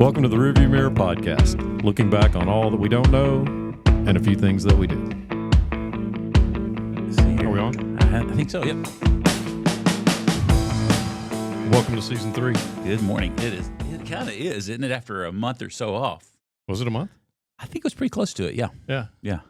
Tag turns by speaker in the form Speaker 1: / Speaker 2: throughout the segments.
Speaker 1: Welcome to the Rearview Mirror Podcast, looking back on all that we don't know and a few things that we do. Are we on?
Speaker 2: I think so, yep.
Speaker 1: Welcome to Season 3.
Speaker 2: Good morning. It kind of is, isn't it, after a month or so off?
Speaker 1: Was it a month?
Speaker 2: I think it was pretty close to it, yeah.
Speaker 1: Yeah.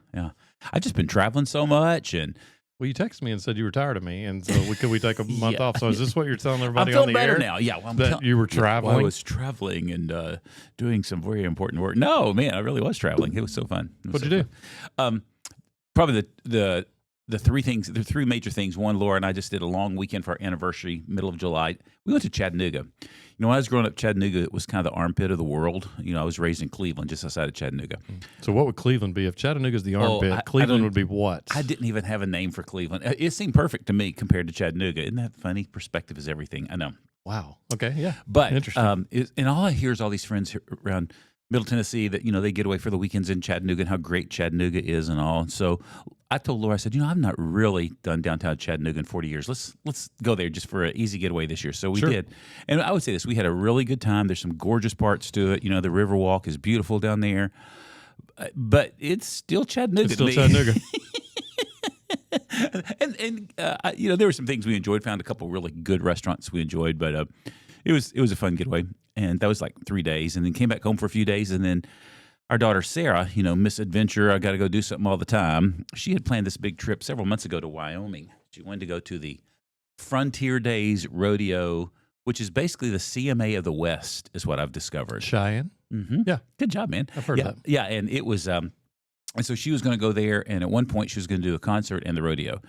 Speaker 2: I've just been traveling so much, and
Speaker 1: Well, you texted me and said you were tired of me, and so could we take a month off? So is this what you're telling
Speaker 2: I'm
Speaker 1: everybody on
Speaker 2: feeling
Speaker 1: the
Speaker 2: better
Speaker 1: air?
Speaker 2: now. Yeah, well,
Speaker 1: That you were traveling?
Speaker 2: I was traveling and doing some very important work. No, man, I really was traveling. It was so fun.
Speaker 1: What'd you do?
Speaker 2: Probably the three major things. One, Laura and I just did a long weekend for our anniversary, middle of July. We went to Chattanooga. You know, when I was growing up, Chattanooga, it was kind of the armpit of the world. You know, I was raised in Cleveland, just outside of Chattanooga.
Speaker 1: So what would Cleveland be? If Chattanooga's the armpit, Cleveland would be what?
Speaker 2: I didn't even have a name for Cleveland. It seemed perfect to me compared to Chattanooga. Isn't that funny? Perspective is everything. I know.
Speaker 1: Wow. Okay, yeah.
Speaker 2: But
Speaker 1: interesting.
Speaker 2: And all I hear is all these friends around Middle Tennessee that, you know, they get away for the weekends in Chattanooga and how great Chattanooga is and all. And so I told Laura, I said, you know, I've not really done downtown Chattanooga in 40 years. Let's go there just for an easy getaway this year. So we did. And I would say this, we had a really good time. There's some gorgeous parts to it. You know, the Riverwalk is beautiful down there. But it's still Chattanooga.
Speaker 1: It's still Chattanooga.
Speaker 2: and you know, there were some things we enjoyed. Found a couple really good restaurants we enjoyed, but it was a fun getaway, and that was like 3 days. And then came back home for a few days, and then our daughter Sarah, you know, Miss Adventure, I got to go do something all the time. She had planned this big trip several months ago to Wyoming. She wanted to go to the Frontier Days Rodeo, which is basically the CMA of the West, is what I've discovered.
Speaker 1: Cheyenne?
Speaker 2: Mm-hmm.
Speaker 1: Yeah.
Speaker 2: Good job, man.
Speaker 1: I've heard of that.
Speaker 2: Yeah, and it was, and so she was going to go there, and at one point she was going to do a concert and the rodeo.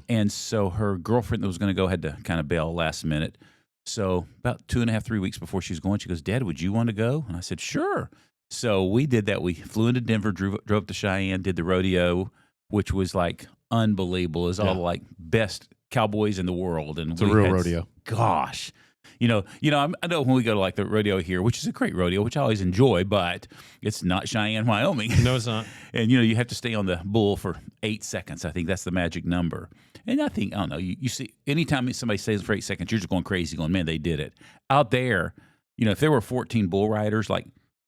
Speaker 2: And so her girlfriend that was going to go had to kind of bail last minute. So about 2.5, 3 weeks before she was going, she goes, Dad, would you want to go? And I said, sure. So we did that. We flew into Denver, drove up to Cheyenne, did the rodeo, which was like unbelievable. It was all the like best cowboys in the world. And
Speaker 1: it's a real rodeo.
Speaker 2: Gosh. You know, I know when we go to like the rodeo here, which is a great rodeo, which I always enjoy, but it's not Cheyenne, Wyoming.
Speaker 1: No, it's not.
Speaker 2: And, you know, you have to stay on the bull for 8 seconds. I think that's the magic number. And I think, I don't know, you see, anytime somebody stays for 8 seconds, you're just going crazy going, man, they did it. Out there, you know, if there were 14 bull riders, like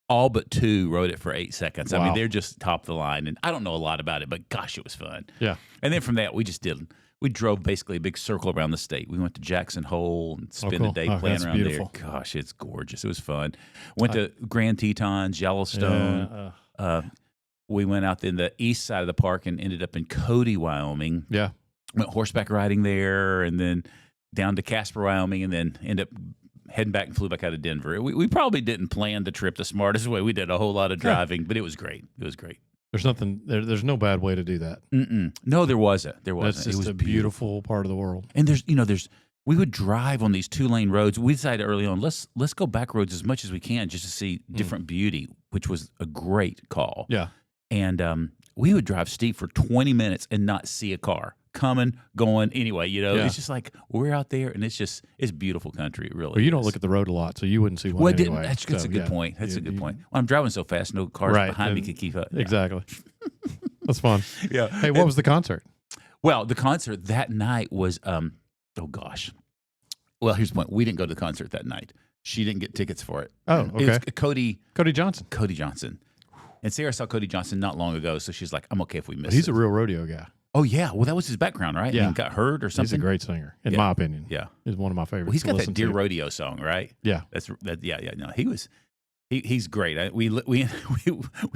Speaker 2: all but 2 rode it for 8 seconds.
Speaker 1: Wow.
Speaker 2: I mean, they're just top of the line. And I don't know a lot about it, but gosh, it was fun.
Speaker 1: Yeah.
Speaker 2: And then from that, we drove basically a big circle around the state. We went to Jackson Hole and spent a day playing around
Speaker 1: beautiful.
Speaker 2: there. Gosh, it's gorgeous. It was fun. Went to Grand Tetons, Yellowstone. We went out in the east side of the park and ended up in Cody, Wyoming.
Speaker 1: Yeah.
Speaker 2: Went horseback riding there and then down to Casper, Wyoming, and then ended up heading back and flew back out of Denver. We probably didn't plan the trip the smartest way. We did a whole lot of driving, but it was great. It was great.
Speaker 1: There's nothing. There's no bad way to do that.
Speaker 2: No, there wasn't.
Speaker 1: That's just
Speaker 2: it was
Speaker 1: a beautiful part of the world.
Speaker 2: And we would drive on these 2-lane roads. We decided early on, let's go back roads as much as we can just to see different beauty, which was a great call.
Speaker 1: Yeah.
Speaker 2: And we would drive steep for 20 minutes and not see a car coming, going anyway. You know, It's just like we're out there, and it's beautiful country. It really.
Speaker 1: Well, you
Speaker 2: is.
Speaker 1: don't look at the road a lot, so you wouldn't see one anyway.
Speaker 2: That's a good point. That's a good point. Well, I'm driving so fast, no cars behind me could keep up. Yeah.
Speaker 1: Exactly. That's fun.
Speaker 2: Yeah.
Speaker 1: Hey, what was the concert?
Speaker 2: Well, the concert that night was, oh gosh. Well, here's the point. We didn't go to the concert that night. She didn't get tickets for it.
Speaker 1: Oh, okay.
Speaker 2: It was Cody
Speaker 1: Johnson.
Speaker 2: Cody Johnson. And Sarah saw Cody Johnson not long ago, so she's like, I'm okay if we miss it.
Speaker 1: He's a real rodeo guy.
Speaker 2: Oh, yeah. Well, that was his background, right?
Speaker 1: Yeah.
Speaker 2: He got hurt or something.
Speaker 1: He's a great singer, in my opinion.
Speaker 2: Yeah.
Speaker 1: He's one of my favorites.
Speaker 2: Well, he's got that Deer
Speaker 1: to.
Speaker 2: Rodeo song, right?
Speaker 1: Yeah.
Speaker 2: Yeah. No, he's great. We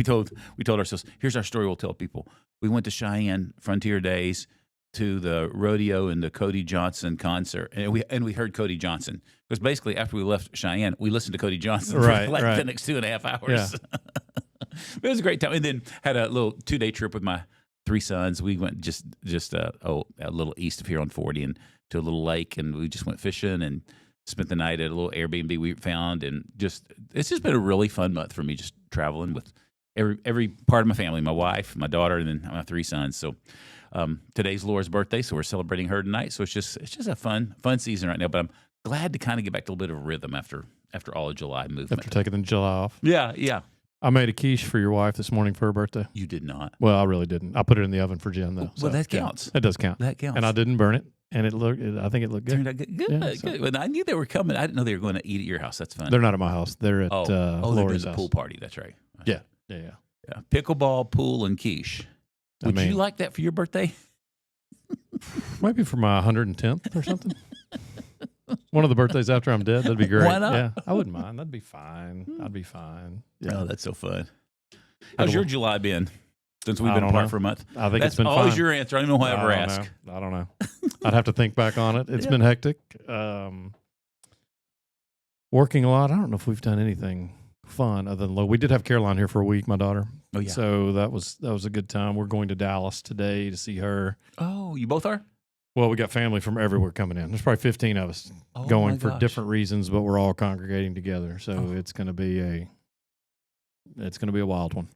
Speaker 2: told ourselves, here's our story we'll tell people. We went to Cheyenne Frontier Days to the rodeo and the Cody Johnson concert, and we heard Cody Johnson, because basically after we left Cheyenne, we listened to Cody Johnson for the next 2.5 hours.
Speaker 1: Yeah.
Speaker 2: It was a great time, and then had a little 2-day trip with my 3 sons. We went just a little east of here on 40 and to a little lake, and we just went fishing and spent the night at a little Airbnb we found, and it's just been a really fun month for me, just traveling with every part of my family, my wife, my daughter, and then my 3 sons. So today's Laura's birthday, so we're celebrating her tonight. So it's just a fun season right now. But I'm glad to kind of get back to a little bit of rhythm after all of July movement.
Speaker 1: After taking the July off.
Speaker 2: Yeah.
Speaker 1: I made a quiche for your wife this morning for her birthday.
Speaker 2: You did not.
Speaker 1: Well, I really didn't. I put it in the oven for Jen, though.
Speaker 2: Well, that counts.
Speaker 1: It does count.
Speaker 2: That counts.
Speaker 1: And I didn't burn it. and I think it looked good.
Speaker 2: Turned out good. Good.
Speaker 1: Yeah, so-
Speaker 2: Good. Well, I knew they were coming. I didn't know they were going to eat at your house. That's fun.
Speaker 1: They're not at my house. They're at
Speaker 2: they're doing
Speaker 1: Lori's
Speaker 2: the
Speaker 1: house.
Speaker 2: pool party. That's right.
Speaker 1: Yeah.
Speaker 2: Yeah. Pickleball, pool, and quiche. Would you like that for your birthday?
Speaker 1: Maybe for my 110th or something. One of the birthdays after I'm dead. That'd be great.
Speaker 2: Why not?
Speaker 1: Yeah, I wouldn't mind. That'd be fine. I'd be fine. Yeah.
Speaker 2: Oh, that's so fun. How's your July been? Since we've been
Speaker 1: I don't
Speaker 2: apart
Speaker 1: know.
Speaker 2: for a month.
Speaker 1: I think
Speaker 2: That's
Speaker 1: it's been
Speaker 2: always
Speaker 1: fine.
Speaker 2: your answer. I don't even know why I ever ask.
Speaker 1: I don't know. I'd have to think back on it. It's been hectic. Working a lot. I don't know if we've done anything fun other than we did have Caroline here for a week, my daughter.
Speaker 2: Oh, yeah.
Speaker 1: So that was a good time. We're going to Dallas today to see her.
Speaker 2: Oh, you both are?
Speaker 1: Well, we got family from everywhere coming in. There's probably 15 of us going for different reasons, but we're all congregating together. So it's going to be a wild one.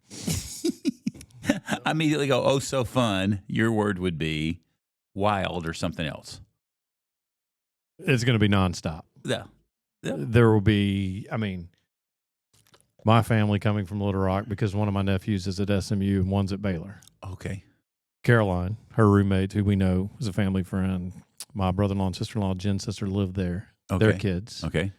Speaker 2: I immediately go, oh, so fun. Your word would be wild or something else.
Speaker 1: It's going to be nonstop.
Speaker 2: Yeah.
Speaker 1: There will be, my family coming from Little Rock because one of my nephews is at SMU and one's at Baylor.
Speaker 2: Okay.
Speaker 1: Caroline, her roommate, who we know is a family friend, my brother-in-law and sister-in-law, Jen's sister, live there.
Speaker 2: Okay.
Speaker 1: Their kids.
Speaker 2: Okay.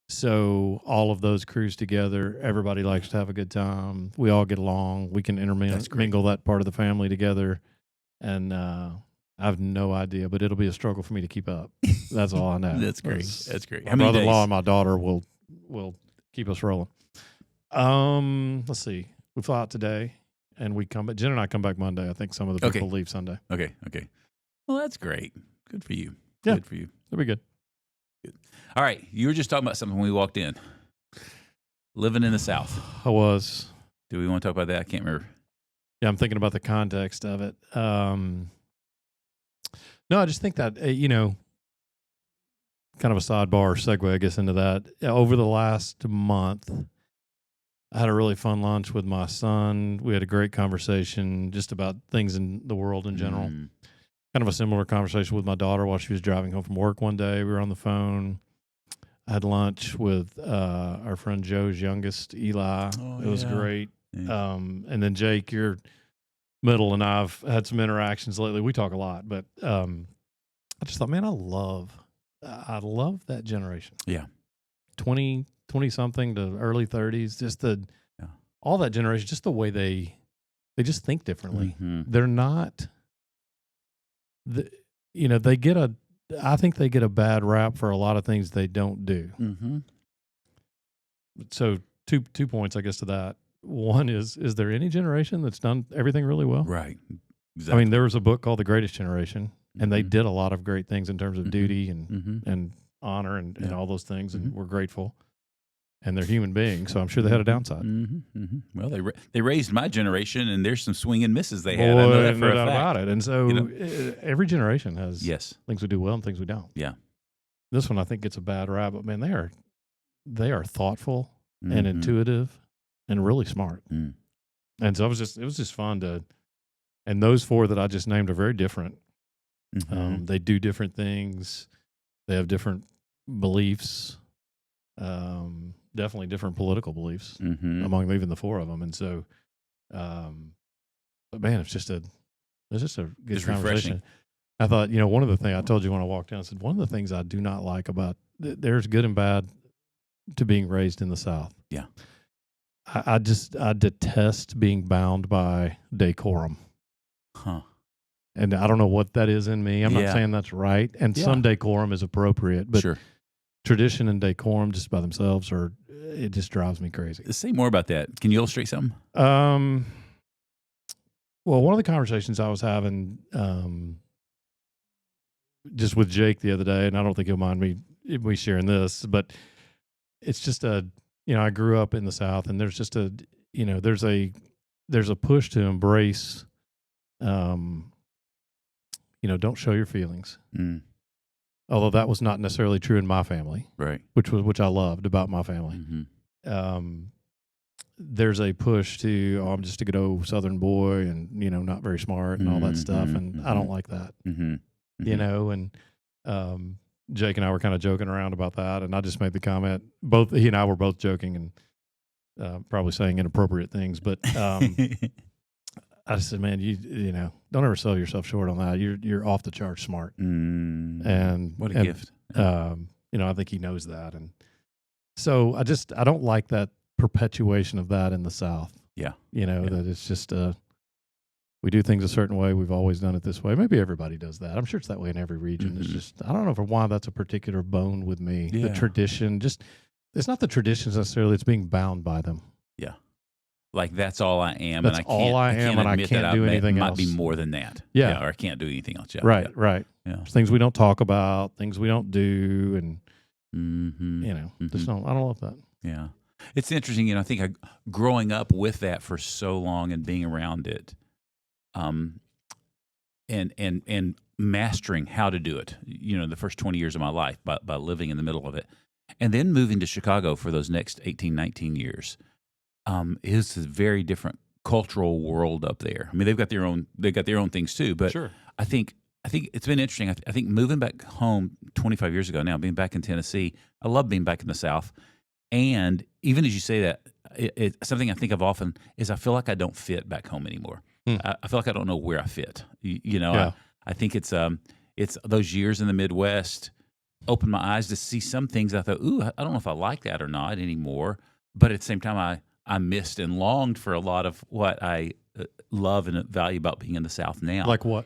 Speaker 1: So all of those crews together, everybody likes to have a good time. We all get along. We can intermingle that part of the family together. And I have no idea, but it'll be a struggle for me to keep up. That's all I know.
Speaker 2: That's great. That's great.
Speaker 1: My brother-in-law and my daughter will keep us rolling. Let's see. We fly out today, and we come back. Jen and I come back Monday. I think some of the people leave Sunday.
Speaker 2: Okay. Well, that's great. Good for you.
Speaker 1: Yeah.
Speaker 2: Good for you.
Speaker 1: It'll be good.
Speaker 2: All right. You were just talking about something when we walked in. Living in the South.
Speaker 1: I was.
Speaker 2: Do we want to talk about that? I can't remember.
Speaker 1: Yeah, I'm thinking about the context of it. No, I just think that, kind of a sidebar segue, I guess, into that. Over the last month, I had a really fun lunch with my son. We had a great conversation just about things in the world in general. Kind of a similar conversation with my daughter while she was driving home from work one day. We were on the phone. I had lunch with our friend Joe's youngest, Eli. It was great.
Speaker 2: Yeah.
Speaker 1: And then Jake, your middle, and I've had some interactions lately. We talk a lot, but I just thought, man, I love that generation.
Speaker 2: Yeah.
Speaker 1: 20 something to early 30s, just all that generation, just the way they just think differently.
Speaker 2: Mm-hmm.
Speaker 1: They're not, I think they get a bad rap for a lot of things they don't do.
Speaker 2: Mm-hmm.
Speaker 1: So two points, I guess, to that. One is there any generation that's done everything really well?
Speaker 2: Right. Exactly.
Speaker 1: There was a book called The Greatest Generation, and they did a lot of great things in terms of duty and honor and all those things, and we're grateful. And they're human beings, so I'm sure they had a downside.
Speaker 2: Mm-hmm. Mm-hmm. Well, they raised my generation, and there's some swing and misses they had.
Speaker 1: Boy,
Speaker 2: I know that for
Speaker 1: no
Speaker 2: a
Speaker 1: doubt
Speaker 2: fact.
Speaker 1: about it. And so every generation has things we do well and things we don't.
Speaker 2: Yeah.
Speaker 1: This one I think gets a bad rap, but man, they are thoughtful and intuitive and really smart.
Speaker 2: Mm.
Speaker 1: And so it was just fun to. And those four that I just named are very different.
Speaker 2: Mm-hmm.
Speaker 1: They do different things. They have different beliefs. Definitely different political beliefs among even the four of them. And so, but man, it's just a good conversation.
Speaker 2: Refreshing.
Speaker 1: I thought, one of the things I told you when I walked in, I said, one of the things I do not like about, there's good and bad to being raised in the South.
Speaker 2: Yeah.
Speaker 1: I detest being bound by decorum.
Speaker 2: Huh.
Speaker 1: And I don't know what that is in me. I'm not saying that's right. And some decorum is appropriate, but tradition and decorum just by themselves it just drives me crazy.
Speaker 2: Say more about that. Can you illustrate something?
Speaker 1: Well, one of the conversations I was having just with Jake the other day, and I don't think he'll mind me sharing this, but it's just I grew up in the South, and there's just there's a push to embrace, don't show your feelings.
Speaker 2: Mm.
Speaker 1: Although that was not necessarily true in my family,
Speaker 2: Right?
Speaker 1: Which I loved about my family.
Speaker 2: Mm-hmm.
Speaker 1: There's a push to I'm just a good old Southern boy, and not very smart and all that stuff, and I don't like that. And Jake and I were kind of joking around about that, and I just made the comment. Both he and I were both joking and probably saying inappropriate things, but I just said, man, you know, don't ever sell yourself short on that. You're off the chart smart. And
Speaker 2: what a gift.
Speaker 1: You know, I think he knows that. And so I don't like that perpetuation of that in the South.
Speaker 2: Yeah.
Speaker 1: You know, that it's just, we do things a certain way. We've always done it this way. Maybe everybody does that. I'm sure it's that way in every region. It's just, I don't know for why that's a particular bone with me.
Speaker 2: Yeah.
Speaker 1: The tradition, just, it's not the traditions necessarily. It's being bound by them.
Speaker 2: Yeah. Like that's all I am.
Speaker 1: That's
Speaker 2: and
Speaker 1: all I am, and I can't do anything else.
Speaker 2: Might be more than that.
Speaker 1: Yeah.
Speaker 2: Or I can't do anything else. Yeah.
Speaker 1: Right.
Speaker 2: Yeah.
Speaker 1: Right.
Speaker 2: Yeah.
Speaker 1: There's things we don't talk about, things we don't do. And, you know, just I don't love that.
Speaker 2: Yeah. It's interesting. You know, I think growing up with that for so long and being around it, and mastering how to do it, you know, the first 20 years of my life by living in the middle of it. And then moving to Chicago for those next 18, 19 years, is a very different cultural world up there. I mean, they've got their own things too, but
Speaker 1: Sure.
Speaker 2: I think it's been interesting. I think moving back home 25 years ago now, being back in Tennessee, I love being back in the South. And even as you say that, it's something I think of often is I feel like I don't fit back home anymore. I feel like I don't know where I fit. You know, I think it's those years in the Midwest opened my eyes to see some things I thought, ooh, I don't know if I like that or not anymore. But at the same time, I missed and longed for a lot of what I love and value about being in the South now.
Speaker 1: Like what?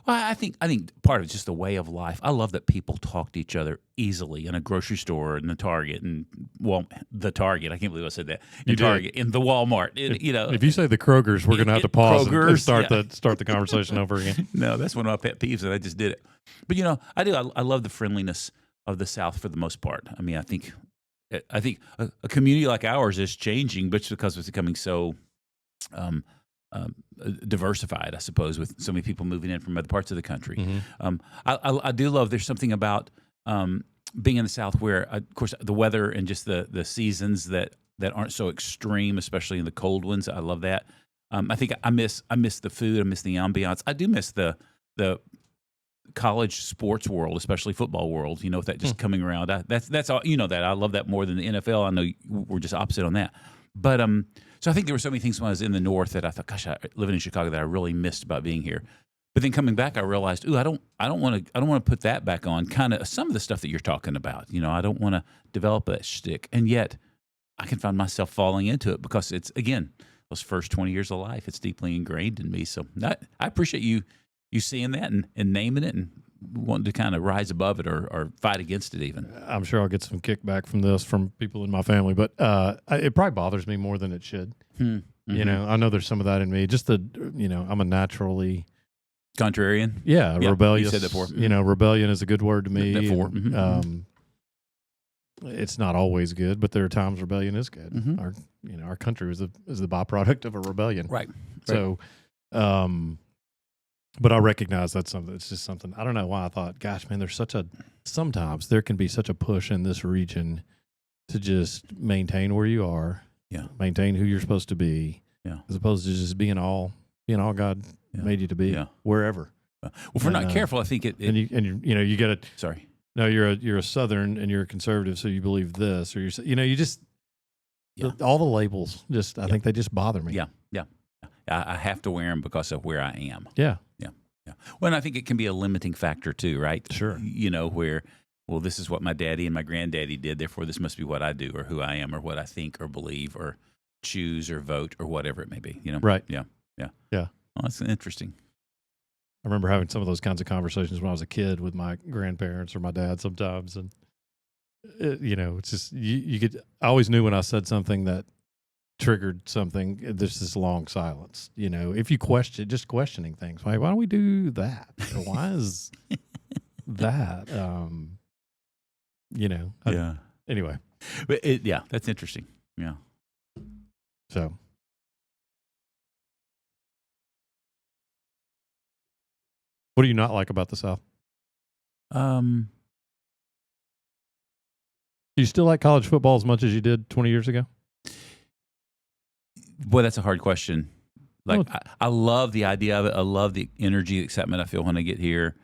Speaker 2: Well, I think part of it's just the way of life. I love that people talk to each other easily in a grocery store, in the Target, and the Target. I can't believe I said that. In Target, in the Walmart. You know,
Speaker 1: if you say the Kroger's, we're going to have to pause and start
Speaker 2: yeah.
Speaker 1: the conversation over again.
Speaker 2: No, that's one of my pet peeves, and I just did it. But you know, I do. I love the friendliness of the South for the most part. I mean, I think a community like ours is changing, but it's because it's becoming so diversified, I suppose, with so many people moving in from other parts of the country. I do love. There's something about being in the South where, of course, the weather and just the seasons that aren't so extreme, especially in the cold ones. I love that. I think I miss the food. I miss the ambiance. I do miss the college sports world, especially football world. You know, with that just coming around. That's all. You know that I love that more than the NFL. I know we're just opposite on that, but so I think there were so many things when I was in the North that I thought, gosh, living in Chicago that I really missed about being here. But then coming back, I realized, ooh, I don't want to put that back on. Kind of some of the stuff that you're talking about. You know, I don't want to develop that shtick, and yet I can find myself falling into it because it's again those first 20 years of life. It's deeply ingrained in me. So I appreciate you seeing that and naming it and wanting to kind of rise above it or fight against it even.
Speaker 1: I'm sure I'll get some kickback from this from people in my family, but it probably bothers me more than it should. You know, I know there's some of that in me. Just I'm a naturally
Speaker 2: contrarian.
Speaker 1: Yeah, rebellious.
Speaker 2: You said that before.
Speaker 1: You know, rebellion is a good word to me. It's not always good, but there are times rebellion is good. Our country is the byproduct of a rebellion.
Speaker 2: Right.
Speaker 1: So, but I recognize that's something. It's just something. I don't know why I thought, gosh, man, sometimes there can be such a push in this region to just maintain where you are.
Speaker 2: Yeah.
Speaker 1: Maintain who you're supposed to be.
Speaker 2: Yeah.
Speaker 1: As opposed to just being all God made you to be wherever.
Speaker 2: Well, if we're not careful, I think
Speaker 1: you get it.
Speaker 2: Sorry.
Speaker 1: No, you're a Southern and you're a conservative, so you believe this, or you just all the labels. I think they just bother me.
Speaker 2: Yeah. I have to wear them because of where I am.
Speaker 1: Yeah.
Speaker 2: Well, and I think it can be a limiting factor too, right?
Speaker 1: Sure.
Speaker 2: You know, where, well, this is what my daddy and my granddaddy did, therefore this must be what I do or who I am or what I think or believe or choose or vote or whatever it may be, you know?
Speaker 1: Right.
Speaker 2: Yeah.
Speaker 1: Well,
Speaker 2: that's interesting.
Speaker 1: I remember having some of those kinds of conversations when I was a kid with my grandparents or my dad sometimes. And, it's just, I always knew when I said something that triggered something, there's this long silence. You know, if you questioning things, why don't we do that? Or why is that? Anyway.
Speaker 2: But that's interesting. Yeah.
Speaker 1: So. What do you not like about the South? Do you still like college football as much as you did 20 years ago?
Speaker 2: Boy, that's a hard question. Like, I love the idea of it. I love the energy, excitement I feel when I get here.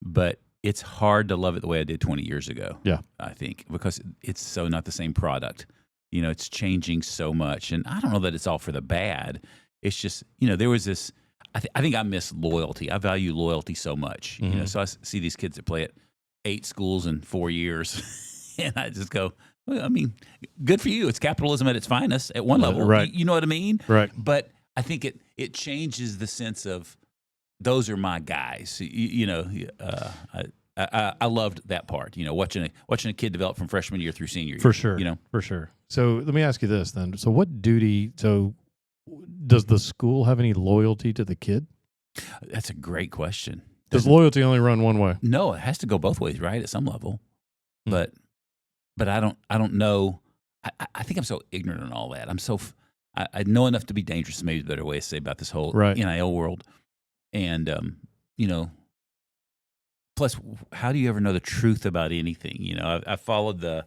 Speaker 2: But it's hard to love it the way I did 20 years ago.
Speaker 1: Yeah.
Speaker 2: I think, because it's so not the same product. You know, it's changing so much. And I don't know that it's all for the bad. It's just, there was this, I think I miss loyalty. I value loyalty so much. You know, so I see these kids that play at 8 schools in 4 years, and I just go, well, I mean, good for you. It's capitalism at its finest at one level.
Speaker 1: Right.
Speaker 2: You know what I mean?
Speaker 1: Right.
Speaker 2: But I think it changes the sense of those are my guys. I loved that part. You know, watching a kid develop from freshman year through senior year.
Speaker 1: For sure.
Speaker 2: You know,
Speaker 1: for sure. So let me ask you this then. So what duty? So does the school have any loyalty to the kid?
Speaker 2: that's a great question.
Speaker 1: Does loyalty only run one way?
Speaker 2: No, it has to go both ways, right? At some level,
Speaker 1: Hmm.
Speaker 2: but I don't know. I think I'm so ignorant on all that. I know enough to be dangerous. Maybe the better way to say about this whole
Speaker 1: Right.
Speaker 2: NIL world, and you know. Plus, how do you ever know the truth about anything? You know, I followed the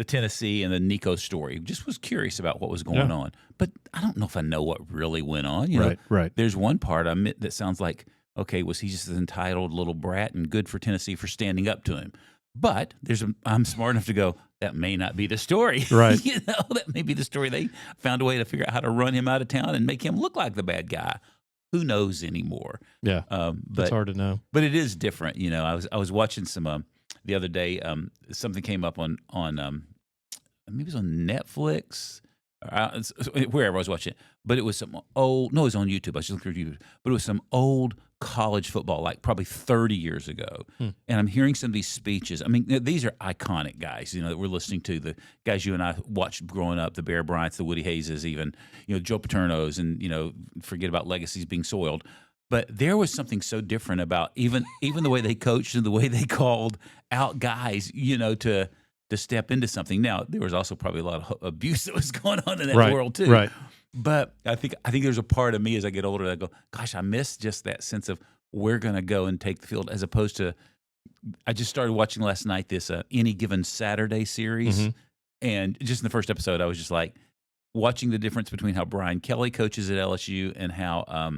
Speaker 2: Tennessee and the Nico story. Just was curious about what was going on, but I don't know if I know what really went on. You know,
Speaker 1: Right.
Speaker 2: there's one part I admit that sounds like, okay, was he just an entitled little brat and good for Tennessee for standing up to him? But I'm smart enough to go, that may not be the story.
Speaker 1: Right.
Speaker 2: You know, that may be the story. They found a way to figure out how to run him out of town and make him look like the bad guy. Who knows anymore?
Speaker 1: Yeah.
Speaker 2: But
Speaker 1: It's hard to know.
Speaker 2: But it is different. You know, I was watching some the other day. Something came up on maybe it was on Netflix, or wherever I was watching it. But it was some old. No, it was on YouTube. I was just looking at YouTube. But it was some old college football, like probably 30 years ago. And I'm hearing some of these speeches. I mean, these are iconic guys. You know, that we're listening to, the guys you and I watched growing up, the Bear Bryants, the Woody Hayeses, even Joe Paternos, and forget about legacies being soiled. But there was something so different about even the way they coached and the way they called out guys, to step into something. Now, there was also probably a lot of abuse that was going on in that world too.
Speaker 1: Right.
Speaker 2: But I think there's a part of me as I get older that I go, gosh, I miss just that sense of we're going to go and take the field, as opposed to, I just started watching last night this Any Given Saturday series. And just in the first episode, I was just like watching the difference between how Brian Kelly coaches at LSU and how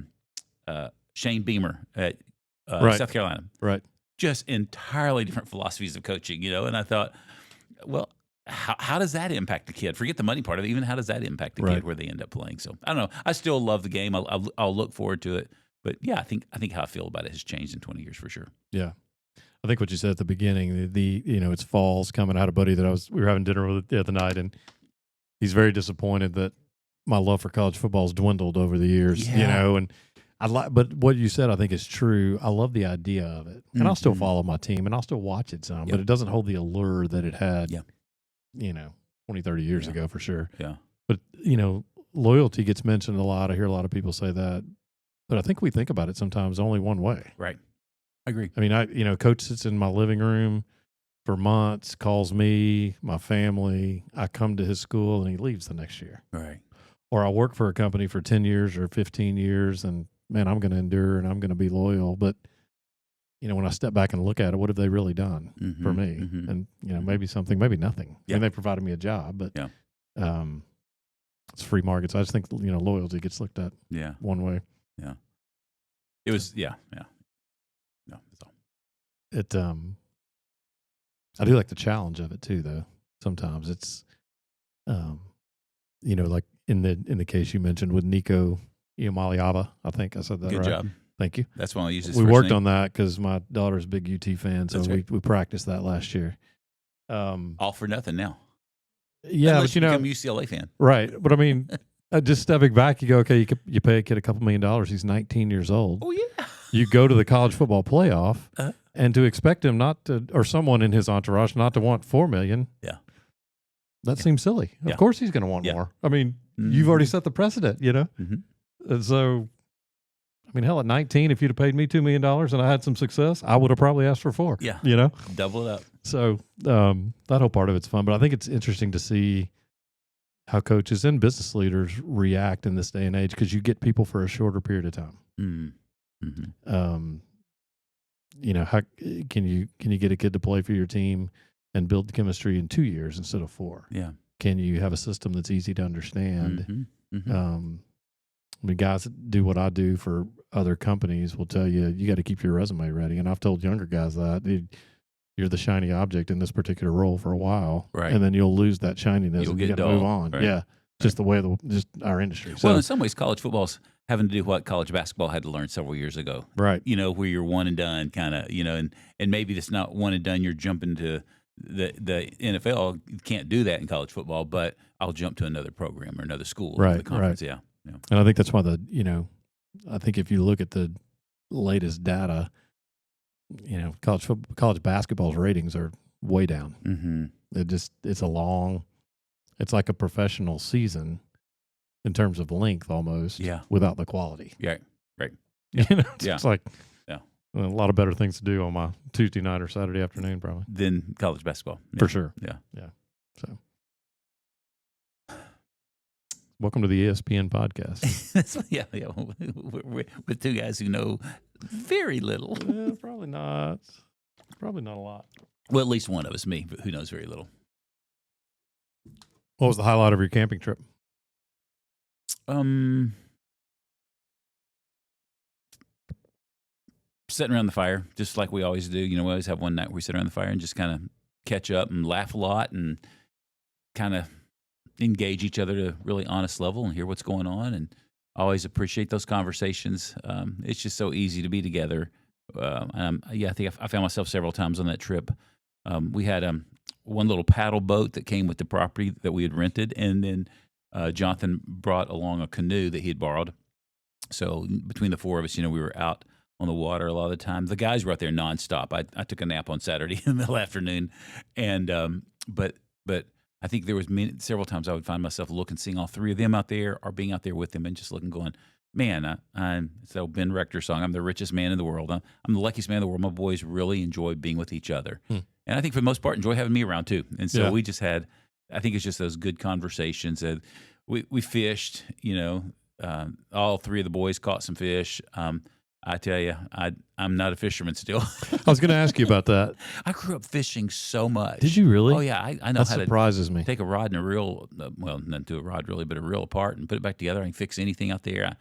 Speaker 2: Shane Beamer at South Carolina.
Speaker 1: Right.
Speaker 2: Just entirely different philosophies of coaching, and I thought, well, how does that impact the kid? Forget the money part of it. Even how does that impact the kid where they end up playing? So I don't know. I still love the game. I'll look forward to it. But yeah, I think how I feel about it has changed in 20 years for sure.
Speaker 1: Yeah. I think what you said at the beginning, it's falls coming. I had a buddy that we were having dinner with the other night, and he's very disappointed that my love for college football has dwindled over the years, and but what you said, I think, is true. I love the idea of it, and I'll still follow my team, and I'll still watch it some, but it doesn't hold the allure that it had, 20, 30 years ago for sure.
Speaker 2: Yeah.
Speaker 1: But, loyalty gets mentioned a lot. I hear a lot of people say that, but I think we think about it sometimes only one way.
Speaker 2: Right. I agree.
Speaker 1: I mean, coach sits in my living room for months, calls me, my family. I come to his school, and he leaves the next year.
Speaker 2: Right.
Speaker 1: Or I work for a company for 10 years or 15 years, and man, I'm going to endure and I'm going to be loyal. But, when I step back and look at it, what have they really done for me? And, maybe something, maybe nothing. I mean, they provided me a job, but it's free market. So I just think, loyalty gets looked at one way.
Speaker 2: Yeah. It was, yeah. No, that's all.
Speaker 1: I do like the challenge of it too, though. Sometimes it's, like in the case you mentioned with Nico Maliava, I think I said that right.
Speaker 2: Good job.
Speaker 1: Thank you.
Speaker 2: That's why I use this.
Speaker 1: We worked on that because my daughter's a big UT fan, so we practiced that last year.
Speaker 2: All for nothing now.
Speaker 1: Yeah,
Speaker 2: unless
Speaker 1: but
Speaker 2: become a UCLA fan,
Speaker 1: right? But I mean, just stepping back, you go, okay, you pay a kid a couple $1 million. He's 19 years old.
Speaker 2: Oh yeah.
Speaker 1: You go to the college football playoff, and to expect him not to, or someone in his entourage not to want $4 million.
Speaker 2: Yeah.
Speaker 1: That seems silly. Of course, he's going to want more. I mean, you've already set the precedent, And so, I mean, hell, at 19, if you'd have paid me $2 million and I had some success, I would have probably asked for 4.
Speaker 2: Yeah. Double it up.
Speaker 1: So that whole part of it's fun. But I think it's interesting to see how coaches and business leaders react in this day and age, because you get people for a shorter period of time. How can you get a kid to play for your team and build the chemistry in 2 years instead of 4?
Speaker 2: Yeah.
Speaker 1: Can you have a system that's easy to understand? I mean, guys that do what I do for other companies will tell you got to keep your resume ready. And I've told younger guys that you're the shiny object in this particular role for a while,
Speaker 2: right? And
Speaker 1: then you'll lose that shininess.
Speaker 2: You'll
Speaker 1: and
Speaker 2: get
Speaker 1: you got to move on.
Speaker 2: Right.
Speaker 1: Yeah, just the way just our industry.
Speaker 2: Well, in some ways, college football's having to do what college basketball had to learn several years ago.
Speaker 1: Right.
Speaker 2: Where you're one and done kind of, and maybe it's not one and done. You're jumping to the NFL. You can't do that in college football, but I'll jump to another program or another school. Or the conference. Yeah.
Speaker 1: And I think that's why I think if you look at the latest data, college basketball's ratings are way down.
Speaker 2: Mm-hmm.
Speaker 1: It's like a professional season in terms of length almost, without the quality.
Speaker 2: Yeah, right.
Speaker 1: It's like a lot of better things to do on my Tuesday night or Saturday afternoon, probably.
Speaker 2: Than college basketball.
Speaker 1: For sure.
Speaker 2: Yeah.
Speaker 1: So, welcome to the ESPN podcast.
Speaker 2: We're with two guys who know very little.
Speaker 1: Probably not. Probably not a lot.
Speaker 2: Well, at least one of us, me, who knows very little.
Speaker 1: What was the highlight of your camping trip?
Speaker 2: Sitting around the fire, just like we always do. We always have one night where we sit around the fire and just kind of catch up and laugh a lot and kind of engage each other to a really honest level and hear what's going on. And I always appreciate those conversations. It's just so easy to be together. I think I found myself several times on that trip. We had one little paddle boat that came with the property that we had rented, and then Jonathan brought along a canoe that he had borrowed. So between the four of us, we were out on the water a lot of the time. The guys were out there nonstop. I took a nap on Saturday in the middle afternoon, and but I think there was several times I would find myself seeing all three of them out there, or being out there with them, and just looking, going, man, it's the old Ben Rector song. I'm the richest man in the world. I'm the luckiest man in the world. My boys really enjoy being with each other, and I think for the most part enjoy having me around too. And so we just had, I think it's just those good conversations. That we fished. All three of the boys caught some fish. I tell you, I'm not a fisherman still.
Speaker 1: I was going to ask you about that.
Speaker 2: I grew up fishing so much.
Speaker 1: Did you really?
Speaker 2: Oh, yeah. I know
Speaker 1: that
Speaker 2: how
Speaker 1: surprises me.
Speaker 2: Take a rod and a reel, not to a rod really, but a reel apart and put it back together. I can fix anything out there.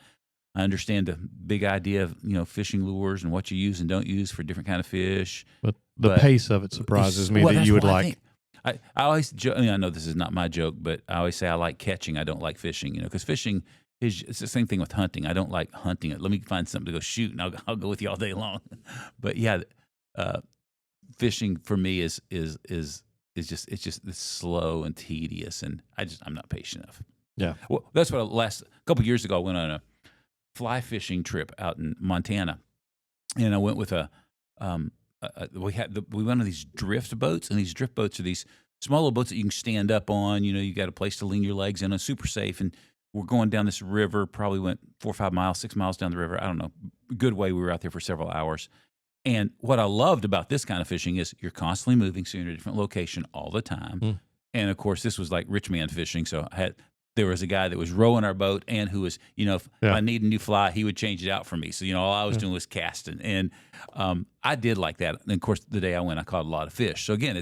Speaker 2: I understand the big idea of, fishing lures and what you use and don't use for different kind of fish.
Speaker 1: But the pace of it surprises me that you would like.
Speaker 2: I always joke, I know this is not my joke, but I always say I like catching. I don't like fishing, because fishing it's the same thing with hunting. I don't like hunting. Let me find something to go shoot, and I'll go with you all day long. But fishing for me is just slow and tedious, and I'm not patient enough.
Speaker 1: Yeah.
Speaker 2: Well, that's what a couple years ago I went on a fly fishing trip out in Montana, and I went with we went on these drift boats, and these drift boats are these small little boats that you can stand up on. You got a place to lean your legs in, super safe, and we're going down this river, probably went 4 or 5 miles, 6 miles down the river. I don't know. Good way. We were out there for several hours. And what I loved about this kind of fishing is you're constantly moving, so you're in a different location all the time. And, of course, this was like rich man fishing. So there was a guy that was rowing our boat and who was, if I need a new fly, he would change it out for me. So, all I was doing was casting. And I did like that. And, of course, the day I went, I caught a lot of fish. So, again,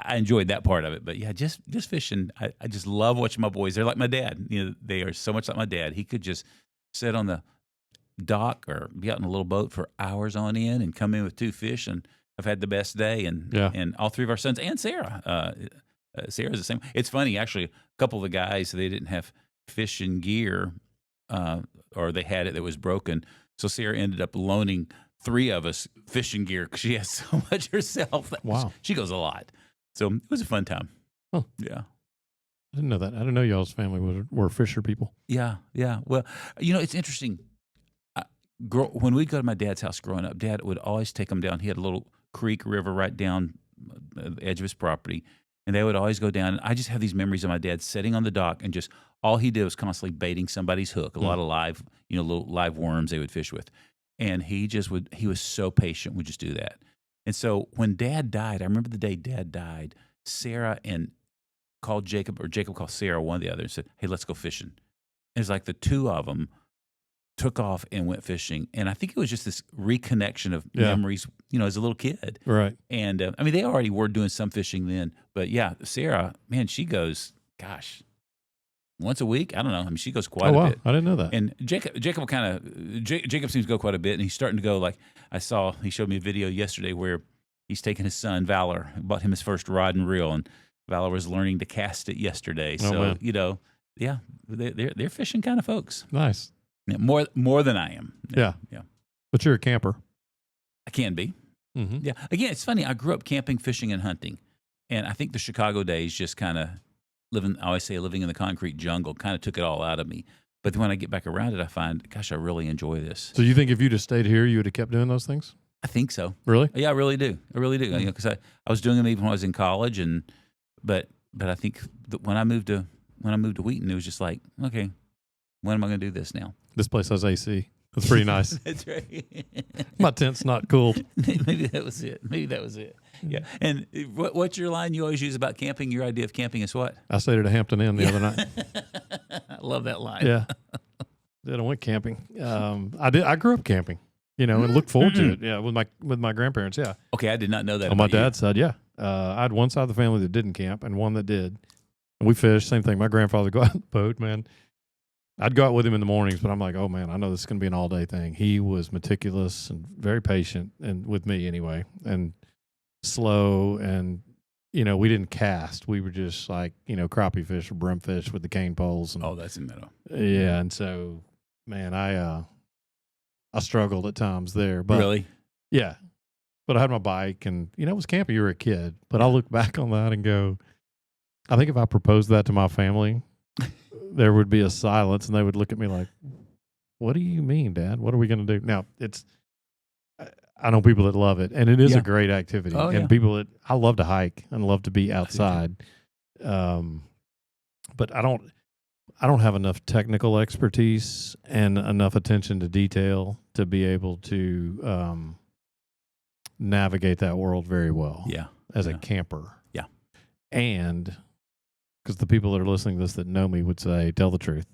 Speaker 2: I enjoyed that part of it, but just fishing. I just love watching my boys. They're like my dad. They are so much like my dad. He could just sit on the dock or be out in a little boat for hours on end and come in with 2 fish, and I've had the best day. And all 3 of our sons and Sarah. Sarah's the same. It's funny, actually. A couple of the guys, they didn't have fishing gear, or they had it that was broken. So Sarah ended up loaning 3 of us fishing gear because she has so much herself.
Speaker 1: Wow.
Speaker 2: She goes a lot. So it was a fun time.
Speaker 1: Oh.
Speaker 2: Yeah.
Speaker 1: I didn't know that. I didn't know y'all's family were fisher people.
Speaker 2: Yeah. Well, it's interesting. When we'd go to my dad's house growing up, Dad would always take them down. He had a little creek, river right down the edge of his property, and they would always go down. And I just have these memories of my dad sitting on the dock, and just all he did was constantly baiting somebody's hook, a lot of live, little live worms they would fish with. And he was so patient, would just do that. And so when Dad died, I remember the day Dad died, Sarah called Jacob, or Jacob called Sarah, one of the other, and said, hey, let's go fishing. And it's like the 2 of them took off and went fishing. And I think it was just this reconnection of memories, as a little kid.
Speaker 1: Right.
Speaker 2: And they already were doing some fishing then. But Sarah, man, she goes, gosh, once a week? I don't know. She goes quite a bit.
Speaker 1: I didn't know that.
Speaker 2: And Jacob Jacob seems to go quite a bit, and he's starting to go, like, he showed me a video yesterday where he's taking his son, Valor, bought him his first rod and reel, and Valor was learning to cast it yesterday. So, they're fishing kind of folks.
Speaker 1: Nice.
Speaker 2: Yeah, more than I am.
Speaker 1: Yeah.
Speaker 2: Yeah.
Speaker 1: But you're a camper.
Speaker 2: I can be.
Speaker 1: Mm-hmm.
Speaker 2: Yeah. Again, it's funny. I grew up camping, fishing, and hunting. And I think the Chicago days just kind of living in the concrete jungle kind of took it all out of me. But when I get back around it, I find, gosh, I really enjoy this.
Speaker 1: So you think if you'd have stayed here, you would have kept doing those things?
Speaker 2: I think so.
Speaker 1: Really?
Speaker 2: Yeah, I really do.
Speaker 1: Mm-hmm.
Speaker 2: Because I was doing them even when I was in college, but I think that when I moved to Wheaton, it was just like, okay, when am I going to do this now?
Speaker 1: This place has AC. That's pretty nice.
Speaker 2: That's right.
Speaker 1: My tent's not cooled.
Speaker 2: Maybe that was it. Yeah. And what's your line you always use about camping? Your idea of camping is what?
Speaker 1: I stayed at a Hampton Inn the other night.
Speaker 2: I love that line.
Speaker 1: Yeah. I went camping. I grew up camping, and looked forward to it. Yeah, with my grandparents. Yeah.
Speaker 2: Okay, I did not know that.
Speaker 1: On my dad's side, yeah. I had one side of the family that didn't camp and one that did. And we fished. Same thing. My grandfather would go out on the boat, man. I'd go out with him in the mornings, but I'm like, oh man, I know this is going to be an all day thing. He was meticulous and very patient, and with me anyway, and slow. And we didn't cast. We were just like crappie fish or brim fish with the cane poles. And,
Speaker 2: that's in the middle.
Speaker 1: Yeah, and so man, I struggled at times there. But
Speaker 2: really?
Speaker 1: Yeah, but I had my bike, and it was camping. You were a kid, but I look back on that and go, I think if I proposed that to my family, there would be a silence, and they would look at me like, what do you mean, Dad? What are we going to do? Now, I know people that love it, and it is a great activity.
Speaker 2: Oh,
Speaker 1: and people that, I love to hike and love to be outside. But I don't have enough technical expertise and enough attention to detail to be able to navigate that world very well.
Speaker 2: Yeah.
Speaker 1: As a camper.
Speaker 2: Yeah.
Speaker 1: And because the people that are listening to this that know me would say, tell the truth,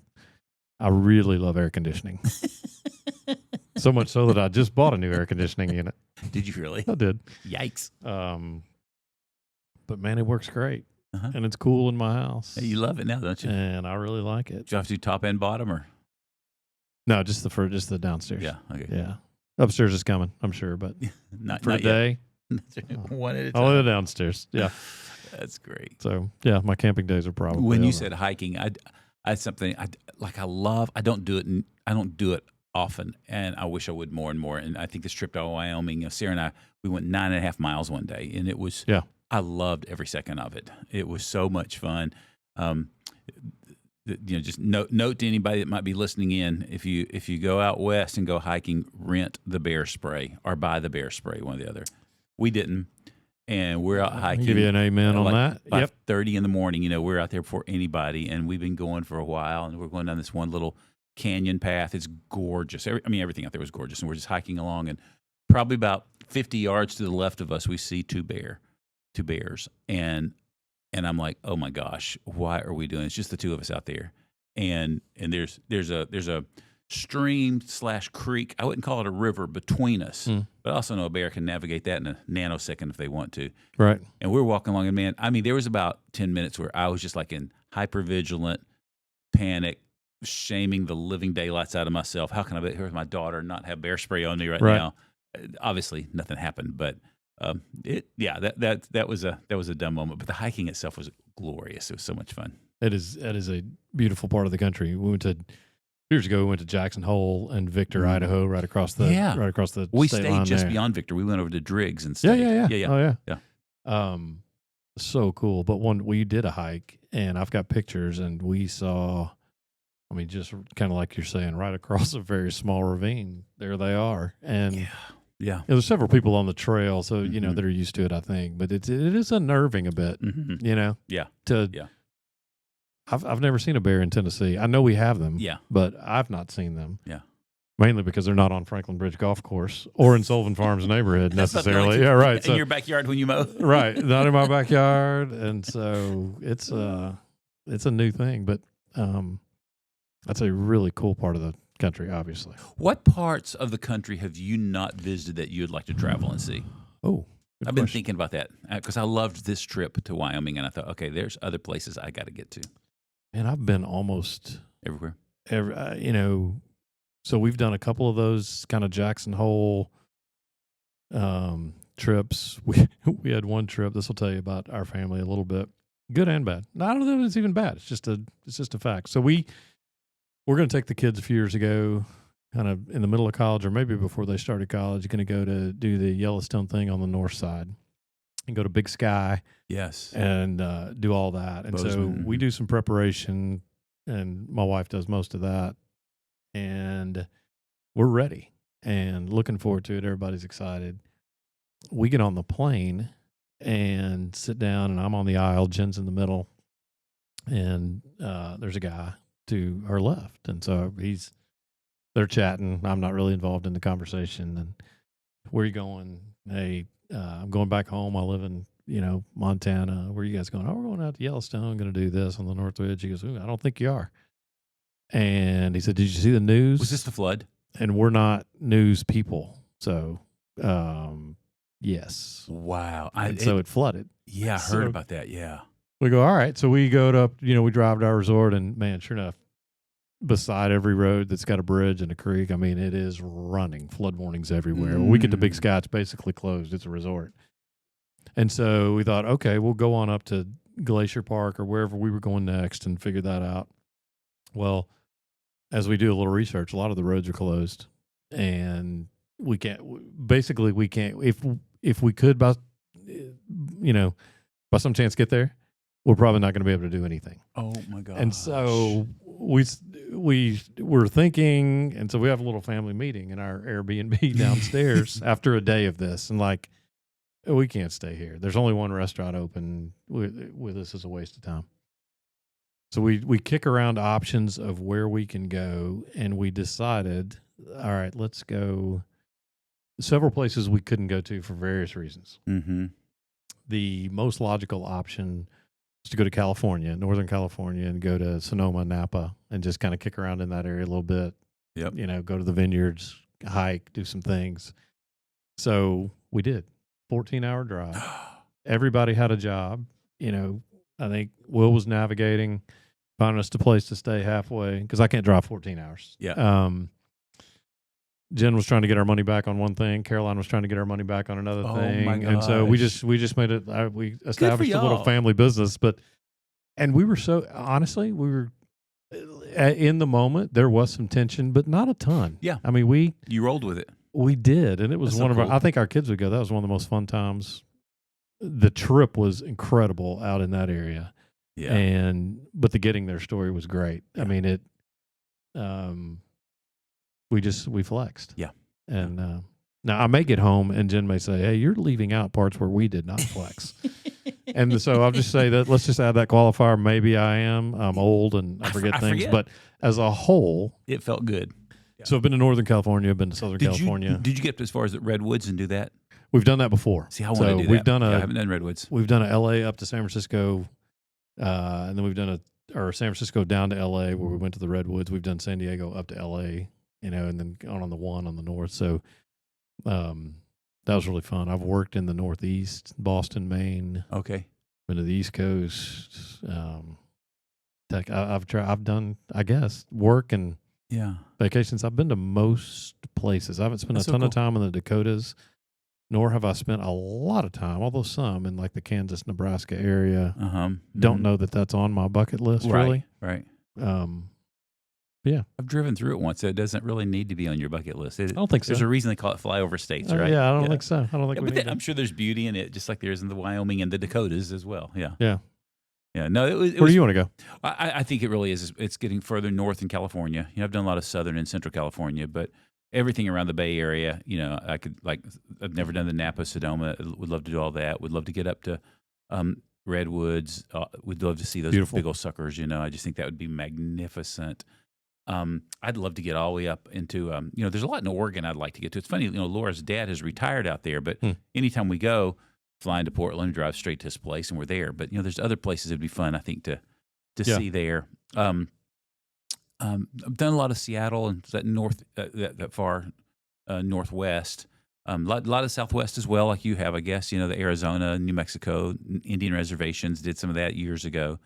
Speaker 1: I really love air conditioning. So much so that I just bought a new air conditioning unit.
Speaker 2: Did you really?
Speaker 1: I did.
Speaker 2: Yikes.
Speaker 1: But man, it works great.
Speaker 2: Uh-huh.
Speaker 1: And it's cool in my house.
Speaker 2: You love it now, don't you?
Speaker 1: And I really like it.
Speaker 2: Do you have to do top and bottom or?
Speaker 1: No, just the downstairs.
Speaker 2: Yeah. Okay.
Speaker 1: Yeah. Upstairs is coming, I'm sure, but
Speaker 2: not
Speaker 1: for
Speaker 2: not
Speaker 1: a day.
Speaker 2: One at a time.
Speaker 1: Only the downstairs. Yeah.
Speaker 2: That's great.
Speaker 1: So yeah, my camping days are probably.
Speaker 2: When you said hiking, I something I love. I don't do it often, and I wish I would more and more. And I think this trip to Wyoming, Sarah and I, we went 9.5 miles one day, and it was.
Speaker 1: Yeah.
Speaker 2: I loved every second of it. It was so much fun. Just note to anybody that might be listening in: if you go out west and go hiking, rent the bear spray or buy the bear spray, one or the other. We didn't. And we're out hiking.
Speaker 1: Give you an amen on that.
Speaker 2: 5:30 in the morning. We're out there before anybody, and we've been going for a while. And we're going down this one little canyon path. It's gorgeous. Everything out there was gorgeous. And we're just hiking along, and probably about 50 yards to the left of us, we see two bears. And I'm like, oh my gosh, why are we doing this? It's just the two of us out there. And there's a stream / creek. I wouldn't call it a river between us, but I also know a bear can navigate that in a nanosecond if they want to.
Speaker 1: Right.
Speaker 2: And we're walking along, and man, there was about 10 minutes where I was just like in hypervigilant panic, shaming the living daylights out of myself. How can I be here with my daughter and not have bear spray on me right now? Obviously, nothing happened, but that was a dumb moment. But the hiking itself was glorious. It was so much fun.
Speaker 1: That is a beautiful part of the country. We went to. Years ago, we went to Jackson Hole and Victor, Idaho, right across the
Speaker 2: We
Speaker 1: state
Speaker 2: stayed
Speaker 1: line
Speaker 2: just
Speaker 1: there.
Speaker 2: beyond Victor. We went over to Driggs and stayed.
Speaker 1: Yeah. Oh yeah. So cool. But we did a hike, and I've got pictures, and we saw. Just kind of like you're saying, right across a very small ravine. There they are, and there's several people on the trail, so that are used to it. I think, but it is unnerving a bit.
Speaker 2: Mm-hmm.
Speaker 1: I've never seen a bear in Tennessee. I know we have them, but I've not seen them.
Speaker 2: Yeah.
Speaker 1: Mainly because they're not on Franklin Bridge Golf Course or in Sullivan Farms neighborhood necessarily. Yeah, right.
Speaker 2: In your backyard when you mow.
Speaker 1: Right. Not in my backyard. And so it's a new thing, but that's a really cool part of the country, obviously.
Speaker 2: What parts of the country have you not visited that you'd like to travel and see?
Speaker 1: Oh,
Speaker 2: I've been thinking about that because I loved this trip to Wyoming, and I thought, okay, there's other places I got to get to.
Speaker 1: And I've been almost
Speaker 2: everywhere.
Speaker 1: So we've done a couple of those kind of Jackson Hole trips. We had one trip. This will tell you about our family a little bit, good and bad. No, I don't know if it's even bad. It's just a fact. So we we're going to take the kids a few years ago, kind of in the middle of college or maybe before they started college, going to go to do the Yellowstone thing on the north side and go to Big Sky.
Speaker 2: Yes.
Speaker 1: And do all that. And
Speaker 2: Bozeman.
Speaker 1: so we do some preparation, and my wife does most of that. And we're ready and looking forward to it. Everybody's excited. We get on the plane and sit down, and I'm on the aisle. Jen's in the middle. And there's a guy to her left. And so they're chatting. I'm not really involved in the conversation. And where are you going? Hey, I'm going back home. I live in, Montana. Where are you guys going? Oh, we're going out to Yellowstone. Going to do this on the North Ridge. He goes, I don't think you are. And he said, did you see the news?
Speaker 2: Was this the flood?
Speaker 1: And we're not news people. So, yes.
Speaker 2: Wow.
Speaker 1: So it flooded.
Speaker 2: Yeah, I heard about that. Yeah.
Speaker 1: We go, all right. So we go to, we drive to our resort, and man, sure enough, beside every road that's got a bridge and a creek, I mean, it is running. Flood warnings everywhere. When we get to Big Sky, it's basically closed. It's a resort. And so we thought, okay, we'll go on up to Glacier Park or wherever we were going next and figure that out. Well, as we do a little research, a lot of the roads are closed, and we can't, if we could by some chance get there, we're probably not going to be able to do anything.
Speaker 2: Oh my gosh.
Speaker 1: And so we were thinking, and so we have a little family meeting in our Airbnb downstairs after a day of this, and like, we can't stay here. There's only one restaurant open. With this is a waste of time. So we kick around options of where we can go, and we decided, all right, let's go. Several places we couldn't go to for various reasons.
Speaker 2: Mm-hmm.
Speaker 1: The most logical option was to go to California, Northern California, and go to Sonoma, Napa, and just kind of kick around in that area a little bit.
Speaker 2: Yep.
Speaker 1: Go to the vineyards, hike, do some things. So we did. 14-hour drive. Everybody had a job. I think Will was navigating, finding us a place to stay halfway, because I can't drive 14 hours.
Speaker 2: Yeah.
Speaker 1: Jen was trying to get our money back on one thing. Caroline was trying to get our money back on another thing.
Speaker 2: My
Speaker 1: and so we just made it. We established a little family business, and we were we were in the moment. There was some tension, but not a ton.
Speaker 2: Yeah.
Speaker 1: I mean,
Speaker 2: you rolled with it.
Speaker 1: We did, and it was one of our. I think our kids would go. That was one of the most fun times. The trip was incredible out in that area.
Speaker 2: Yeah.
Speaker 1: But the getting there story was great. Yeah. I mean, it. We flexed.
Speaker 2: Yeah.
Speaker 1: And now I may get home and Jen may say, "Hey, you're leaving out parts where we did not flex." And so I'll just say that. Let's just add that qualifier. Maybe I am. I'm old and I forget things, but as a whole,
Speaker 2: it felt good.
Speaker 1: Yeah. So I've been to Northern California. I've been to Southern California.
Speaker 2: Did you get as far as the Redwoods and do that?
Speaker 1: We've done that before.
Speaker 2: See, I want to do that. I haven't done Redwoods.
Speaker 1: We've done a LA up to San Francisco, and then we've done San Francisco down to LA where we went to the Redwoods. We've done San Diego up to LA, and then on the one on the north. So that was really fun. I've worked in the Northeast, Boston, Maine.
Speaker 2: Okay.
Speaker 1: Been to the East Coast. I've done, I guess, work and vacations. I've been to most places. I haven't spent a ton of time in the Dakotas, nor have I spent a lot of time, although some in like the Kansas, Nebraska area. Don't know that that's on my bucket list, really.
Speaker 2: Right.
Speaker 1: Yeah.
Speaker 2: I've driven through it once, so it doesn't really need to be on your bucket list.
Speaker 1: I don't think so.
Speaker 2: There's a reason they call it flyover states, right?
Speaker 1: Yeah, I don't think so. I don't think we need
Speaker 2: I'm sure there's beauty in it, just like there is in the Wyoming and the Dakotas as well. Yeah.
Speaker 1: Yeah.
Speaker 2: Yeah. No,
Speaker 1: Where do you want to go?
Speaker 2: I think it really is. It's getting further north in California. I've done a lot of Southern and Central California, but everything around the Bay Area, I've never done the Napa, Sonoma. Would love to do all that. Would love to get up to Redwoods. Would love to see those big old suckers. I just think that would be magnificent. I'd love to get all the way up into, there's a lot in Oregon I'd like to get to. It's funny, Laura's dad has retired out there, but anytime we go, flying to Portland, drive straight to his place, and we're there. But, there's other places it'd be fun, I think, to see there. I've done a lot of Seattle and that far northwest. A lot of Southwest as well, like you have, I guess. The Arizona, New Mexico, Indian reservations. Did some of that years ago.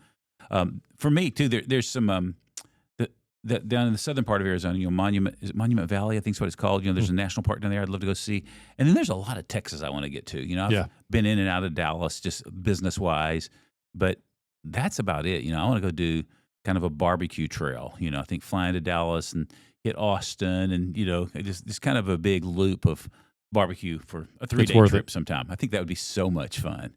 Speaker 2: For me too, there's some down in the southern part of Arizona. Monument Valley, I think is what it's called. There's a national park down there. I'd love to go see. And then there's a lot of Texas I want to get to. I've been in and out of Dallas just business wise, but that's about it. I want to go do kind of a barbecue trail. I think flying to Dallas and hit Austin, and just kind of a big loop of barbecue for a 3-day trip sometime. I think that would be so much fun.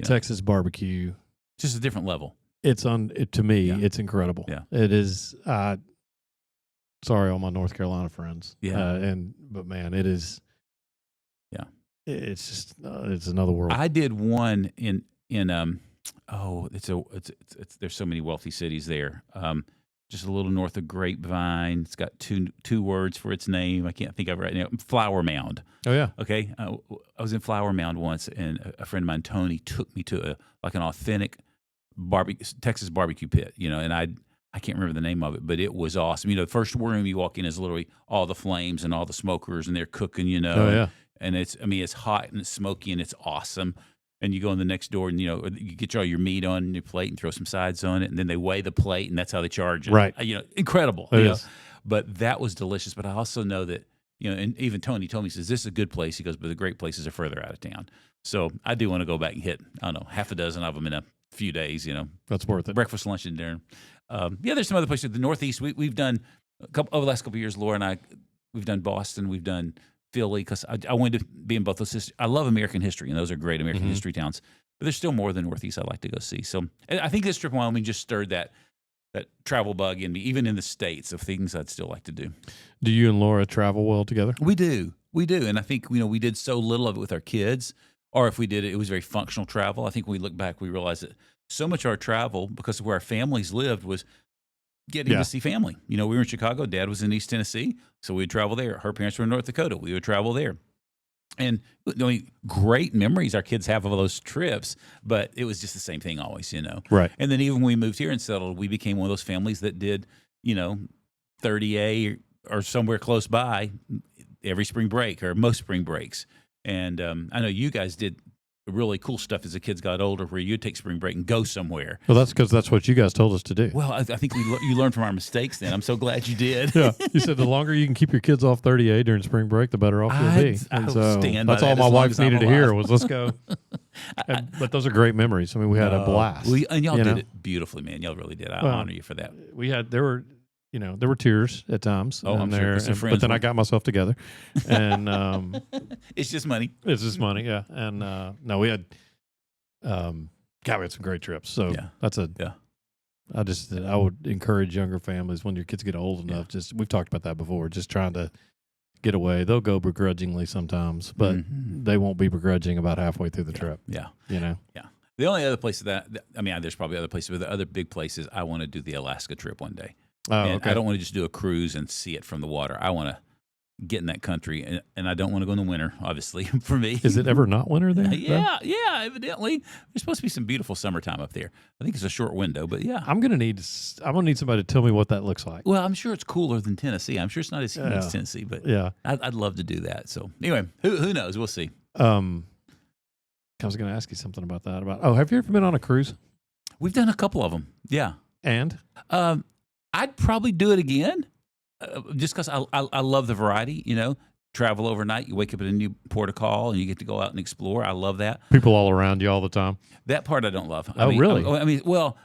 Speaker 1: Texas barbecue,
Speaker 2: just a different level.
Speaker 1: To me, it's incredible.
Speaker 2: Yeah.
Speaker 1: It is. Sorry, all my North Carolina friends.
Speaker 2: Yeah.
Speaker 1: But man, it is.
Speaker 2: Yeah.
Speaker 1: It's just it's another world.
Speaker 2: I did one in there's so many wealthy cities there. Just a little north of Grapevine. It's got two words for its name. I can't think of it right now. Flower Mound.
Speaker 1: Oh yeah.
Speaker 2: Okay. I was in Flower Mound once, and a friend of mine, Tony, took me to an authentic Texas barbecue pit. And I can't remember the name of it, but it was awesome. The first room you walk in is literally all the flames and all the smokers, and they're cooking.
Speaker 1: Oh yeah.
Speaker 2: And it's hot and it's smoky and it's awesome. And you go in the next door, and you get all your meat on your plate and throw some sides on it, and then they weigh the plate, and that's how they charge it.
Speaker 1: Right.
Speaker 2: Incredible.
Speaker 1: It is.
Speaker 2: But that was delicious. But I also know that and even Tony told me, he says, "This is a good place." He goes, "But the great places are further out of town." So I do want to go back and hit, I don't know, half a dozen of them in a few days.
Speaker 1: That's worth it.
Speaker 2: Breakfast, lunch, and dinner. There's some other places. The Northeast, we've done over the last couple of years. Laura and I, we've done Boston, we've done Philly, because I wanted to be in both those. I love American history, and those are great American history towns. But there's still more than Northeast I'd like to go see. So I think this trip in Wyoming just stirred that travel bug in me, even in the States, of things I'd still like to do. Do
Speaker 1: you and Laura travel well together?
Speaker 2: We do. And I think, we did so little of it with our kids, or if we did it, it was very functional travel. I think when we look back, we realized that so much of our travel, because of where our families lived, was getting to see family. We were in Chicago. Dad was in East Tennessee, so we'd travel there. Her parents were in North Dakota. We would travel there. And great memories our kids have of those trips, but it was just the same thing always,
Speaker 1: Right.
Speaker 2: And then even when we moved here and settled, we became one of those families that did, 30A or somewhere close by every spring break, or most spring breaks. And I know you guys did really cool stuff as the kids got older, where you'd take spring break and go somewhere.
Speaker 1: Well, that's because that's what you guys told us to do.
Speaker 2: Well, I think you learned from our mistakes then. I'm so glad you did.
Speaker 1: Yeah. You said the longer you can keep your kids off 30A during spring break, the better off you'll be. And so that's all my wife needed to hear was, let's go. But those are great memories. I mean, we had a blast.
Speaker 2: And y'all did it beautifully, man. Y'all really did. I honor you for that.
Speaker 1: There were tears at times.
Speaker 2: Oh, I'm sure.
Speaker 1: But then I got myself together, and
Speaker 2: it's just money.
Speaker 1: It's just money, yeah. And no, we had, we had some great trips. So that's I would encourage younger families, when your kids get old enough. We've talked about that before. Just trying to get away. They'll go begrudgingly sometimes, but they won't be begrudging about halfway through the trip.
Speaker 2: Yeah,
Speaker 1: Yeah.
Speaker 2: The only other places there's probably other places, but the other big places, I want to do the Alaska trip one day.
Speaker 1: Oh, okay.
Speaker 2: I don't want to just do a cruise and see it from the water. I want to get in that country, and I don't want to go in the winter, obviously, for me.
Speaker 1: Is it ever not winter there?
Speaker 2: Yeah, evidently. There's supposed to be some beautiful summertime up there. I think it's a short window, but yeah.
Speaker 1: I'm gonna need somebody to tell me what that looks like.
Speaker 2: Well, I'm sure it's cooler than Tennessee. I'm sure it's not as humid as Tennessee, but I'd love to do that. So anyway, who knows? We'll see.
Speaker 1: I was going to ask you something about that. Have you ever been on a cruise?
Speaker 2: We've done a couple of them. Yeah.
Speaker 1: And?
Speaker 2: I'd probably do it again, just because I love the variety. Travel overnight, you wake up at a new port of call, and you get to go out and explore. I love that.
Speaker 1: People all around you all the time.
Speaker 2: That part I don't love.
Speaker 1: Really?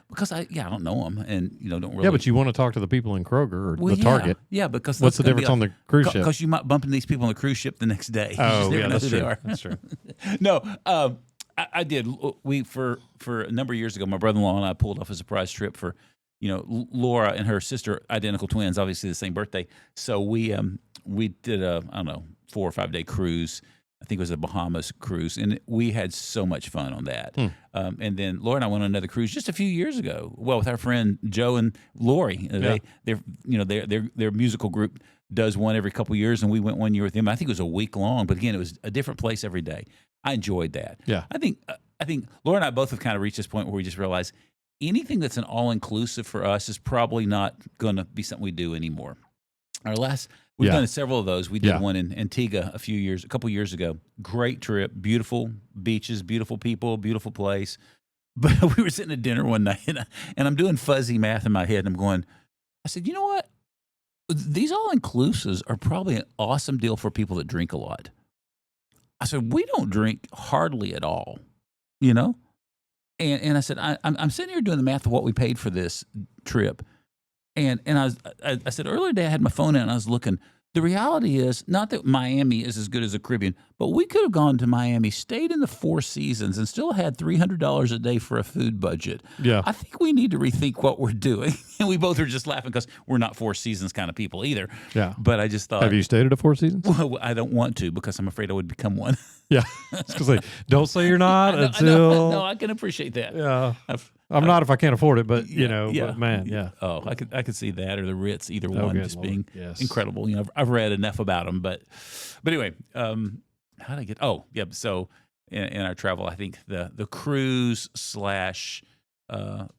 Speaker 2: Because I don't know them, and don't really.
Speaker 1: Yeah, but you want to talk to the people in Kroger or the Target.
Speaker 2: Yeah, because
Speaker 1: what's the difference on the cruise ship?
Speaker 2: Because you might bump into these people on the cruise ship the next day.
Speaker 1: Oh,
Speaker 2: you
Speaker 1: that's true.
Speaker 2: They are.
Speaker 1: That's true.
Speaker 2: No, I did. We for a number of years ago, my brother-in-law and I pulled off a surprise trip for, Laura and her sister, identical twins, obviously the same birthday. So we did a 4 or 5 day cruise. I think it was a Bahamas cruise, and we had so much fun on that. And then Laura and I went on another cruise just a few years ago. Well, with our friend Joe and Lori, their musical group does one every couple of years, and we went 1 year with them. I think it was a week long, but again, it was a different place every day. I enjoyed that.
Speaker 1: Yeah,
Speaker 2: I think Laura and I both have kind of reached this point where we just realize anything that's an all inclusive for us is probably not going to be something we do anymore. We've done several of those. We did one in Antigua a couple years ago. Great trip, beautiful beaches, beautiful people, beautiful place. But we were sitting at dinner one night, and I'm doing fuzzy math in my head, and I said, you know what? These all-inclusives are probably an awesome deal for people that drink a lot. I said, we don't drink hardly at all, And I said, I'm sitting here doing the math of what we paid for this trip. And I said, earlier today I had my phone out and I was looking. The reality is not that Miami is as good as the Caribbean, but we could have gone to Miami, stayed in the Four Seasons, and still had $300 a day for a food budget.
Speaker 1: Yeah.
Speaker 2: I think we need to rethink what we're doing. And we both were just laughing because we're not Four Seasons kind of people either.
Speaker 1: Yeah.
Speaker 2: But I just thought.
Speaker 1: Have you stayed at a Four Seasons?
Speaker 2: Well, I don't want to because I'm afraid I would become one.
Speaker 1: Yeah. Because don't say you're not
Speaker 2: No,
Speaker 1: until.
Speaker 2: no, I can appreciate that.
Speaker 1: Yeah. I'm not if I can't afford it, but
Speaker 2: Yeah.
Speaker 1: but man, yeah.
Speaker 2: Oh, I could see that or the Ritz, either one,
Speaker 1: good
Speaker 2: just
Speaker 1: Lord.
Speaker 2: being
Speaker 1: Yes.
Speaker 2: incredible. I've read enough about them, but anyway, how did I get? Oh, yeah. So in our travel, I think the cruise /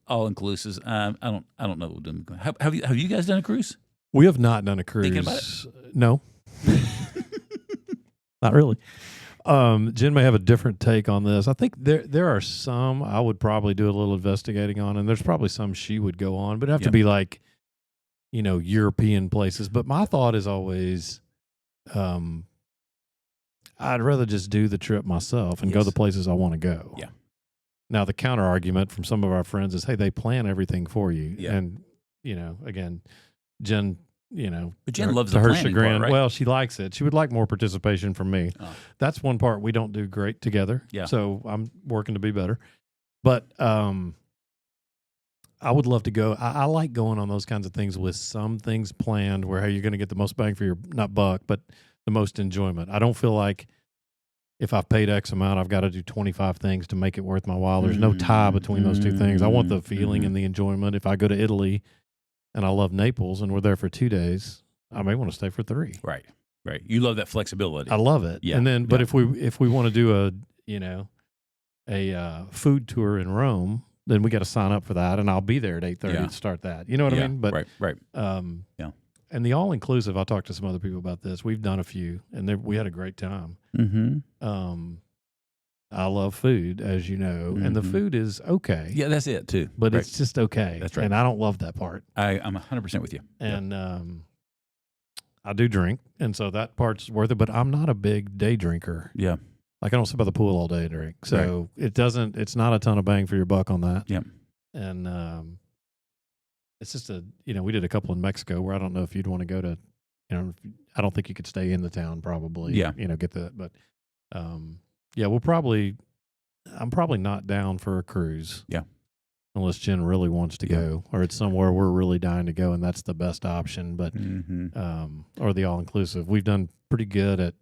Speaker 2: all inclusive. I don't know. Have you guys done a cruise?
Speaker 1: We have not done a
Speaker 2: Thinking about
Speaker 1: cruise. No. Not really. Jen may have a different take on this. I think there are some I would probably do a little investigating on, and there's probably some she would go on, but it'd have to be like, European places. But my thought is always, I'd rather just do the trip myself and go the places I want to go.
Speaker 2: Yeah.
Speaker 1: Now, the counter argument from some of our friends is, hey, they plan everything for you.
Speaker 2: Yeah.
Speaker 1: And, again, Jen,
Speaker 2: But Jen loves
Speaker 1: to
Speaker 2: the
Speaker 1: her
Speaker 2: planning
Speaker 1: chagrin.
Speaker 2: part, right?
Speaker 1: Well, she likes it. She would like more participation from me.
Speaker 2: Oh.
Speaker 1: That's one part we don't do great together.
Speaker 2: Yeah.
Speaker 1: So I'm working to be better. But I would love to go. I like going on those kinds of things with some things planned where, hey, you're going to get the most bang for your, not buck, but the most enjoyment. I don't feel like if I've paid X amount, I've got to do 25 things to make it worth my while. There's no tie between those two things. I want the feeling and the enjoyment. If I go to Italy and I love Naples and we're there for 2 days, I may want to stay for 3.
Speaker 2: Right. You love that flexibility.
Speaker 1: I love it.
Speaker 2: Yeah.
Speaker 1: And then, but if we want to do a food tour in Rome, then we got to sign up for that, and I'll be there at 8:30 to start that. You know what I mean? But
Speaker 2: right.
Speaker 1: And the all inclusive, I talked to some other people about this. We've done a few, and we had a great time.
Speaker 2: Mm-hmm.
Speaker 1: I love food, as you know, and the food is okay.
Speaker 2: Yeah, that's it too.
Speaker 1: But it's just okay.
Speaker 2: That's right.
Speaker 1: And I don't love that part.
Speaker 2: I'm 100% with you.
Speaker 1: And I do drink, and so that part's worth it. But I'm not a big day drinker.
Speaker 2: Yeah.
Speaker 1: Like I don't sit by the pool all day and drink. So it's not a ton of bang for your buck on that.
Speaker 2: Yeah.
Speaker 1: And it's just we did a couple in Mexico where I don't know if you'd want to go to, I don't think you could stay in the town probably.
Speaker 2: Yeah.
Speaker 1: Get that. But I'm probably not down for a cruise.
Speaker 2: Yeah.
Speaker 1: Unless Jen really wants to go, or it's somewhere we're really dying to go, and that's the best option. But or the all inclusive, we've done pretty good at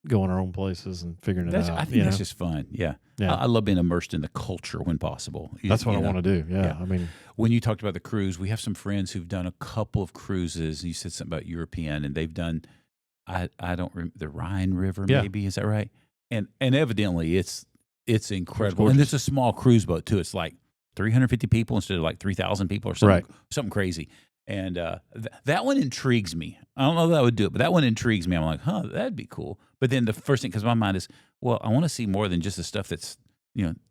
Speaker 1: going our own places and figuring it out.
Speaker 2: I think that's just fun. Yeah. I love being immersed in the culture when possible.
Speaker 1: That's what I want to do. Yeah. I mean,
Speaker 2: when you talked about the cruise, we have some friends who've done a couple of cruises. You said something about European, and they've done, I don't remember, the Rhine River, maybe. Is that right? And evidently it's incredible. And it's a small cruise boat too. It's like 350 people instead of like 3,000 people or something crazy. And that one intrigues me. I don't know that I would do it, but that one intrigues me. I'm like, that'd be cool. But then the first thing comes to my mind is, well, I want to see more than just the stuff that's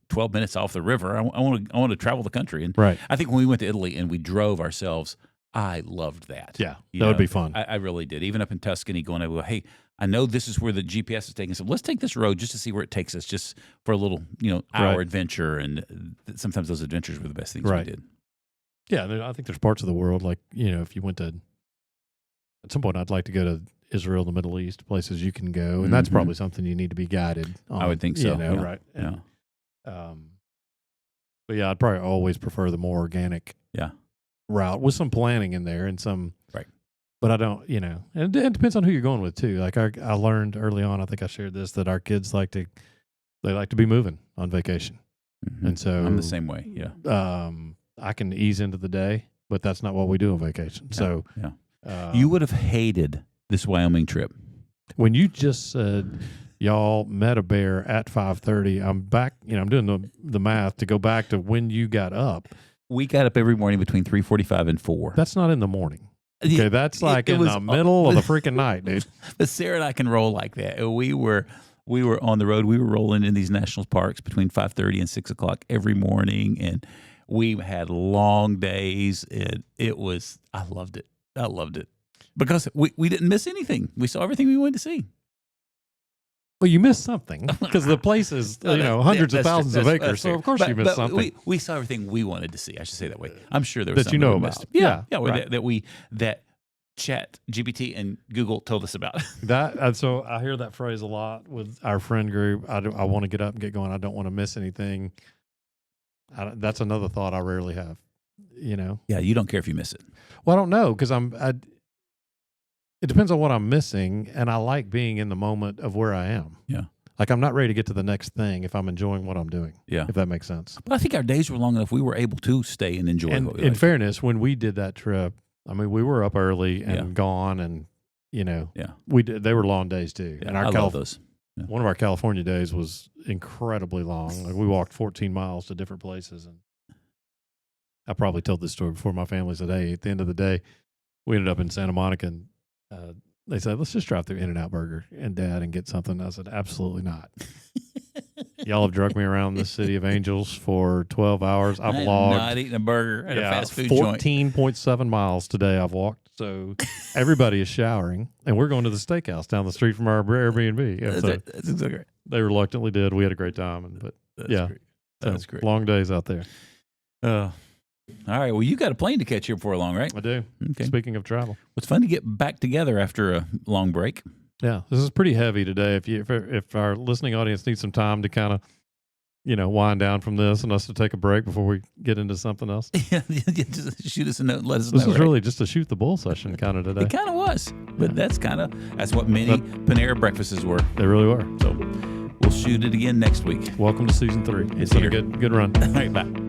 Speaker 2: 12 minutes off the river. I want to travel the country. And I think when we went to Italy and we drove ourselves, I loved that.
Speaker 1: Yeah, that would be fun.
Speaker 2: I really did. Even up in Tuscany, going over, hey, I know this is where the GPS is taking us. So let's take this road just to see where it takes us, just for a little, hour adventure. And sometimes those adventures were the best things we did.
Speaker 1: Yeah, I think there's parts of the world, like, if you went to, at some point, I'd like to go to Israel, the Middle East, places you can go. And that's probably something you need to be guided on.
Speaker 2: I would think so.
Speaker 1: Right. And, but yeah, I'd probably always prefer the more organic route with some planning in there and some. Right. But I don't, and it depends on who you're going with too. Like I learned early on, I think I shared this, that our kids like to be moving on vacation. Mm-hmm. And so
Speaker 2: I'm the same way. Yeah.
Speaker 1: I can ease into the day, but that's not what we do on vacation. So
Speaker 2: you would have hated this Wyoming trip.
Speaker 1: When you just said y'all met a bear at 5:30, I'm back, I'm doing the math to go back to when you got up.
Speaker 2: We got up every morning between 3:45 and 4.
Speaker 1: That's not in the morning. Okay, that's like in the middle of the freaking night, dude.
Speaker 2: But Sarah and I can roll like that. We were on the road. We were rolling in these national parks between 5:30 and 6 o'clock every morning, and we had long days, and I loved it. I loved it because we didn't miss anything. We saw everything we wanted to see.
Speaker 1: Well, you missed something because the place is, hundreds of thousands of acres. So, of course, you missed something.
Speaker 2: We saw everything we wanted to see. I should say that way. I'm sure there was
Speaker 1: that
Speaker 2: something
Speaker 1: you know
Speaker 2: we
Speaker 1: about.
Speaker 2: missed. Yeah.
Speaker 1: right.
Speaker 2: That Chat GPT and Google told us about.
Speaker 1: So I hear that phrase a lot with our friend group. I want to get up and get going. I don't want to miss anything. That's another thought I rarely have.
Speaker 2: Yeah, you don't care if you miss it.
Speaker 1: Well, I don't know because it depends on what I'm missing, and I like being in the moment of where I am.
Speaker 2: Yeah.
Speaker 1: Like I'm not ready to get to the next thing if I'm enjoying what I'm doing.
Speaker 2: Yeah.
Speaker 1: If that makes sense.
Speaker 2: But I think our days were long enough. We were able to stay and enjoy.
Speaker 1: And in fairness, when we did that trip, I mean, we were up early and gone, and we did. They were long days too.
Speaker 2: Yeah,
Speaker 1: and
Speaker 2: I love those. Yeah.
Speaker 1: One of our California days was incredibly long. Like we walked 14 miles to different places, and I probably told this story before. My family said, "Hey, at the end of the day, we ended up in Santa Monica, and they said, let's just drive through In-N-Out Burger and Dad and get something." I said, absolutely not. Y'all have drugged me around the city of angels for 12 hours. I've logged.
Speaker 2: Not eating a burger at a fast food joint.
Speaker 1: 14.7 miles today I've walked. So everybody is showering, and we're going to the steakhouse down the street from our Airbnb.
Speaker 2: That's exactly right.
Speaker 1: They reluctantly did. We had a great time.
Speaker 2: That's great. That's great.
Speaker 1: Long days out there.
Speaker 2: All right. Well, you got a plane to catch here before long, right?
Speaker 1: I do. Okay. Speaking of travel.
Speaker 2: It's fun to get back together after a long break.
Speaker 1: Yeah. This is pretty heavy today. If our listening audience needs some time to kind of, wind down from this and us to take a break before we get into something else.
Speaker 2: Yeah, just shoot us a note and let us know.
Speaker 1: This is really just a shoot the bull session kind of today.
Speaker 2: It kind of was. But that's what many Panera breakfasts were.
Speaker 1: They really were.
Speaker 2: So we'll shoot it again next week.
Speaker 1: Welcome to season 3.
Speaker 2: It's
Speaker 1: been
Speaker 2: here.
Speaker 1: a good run.
Speaker 2: All right, bye.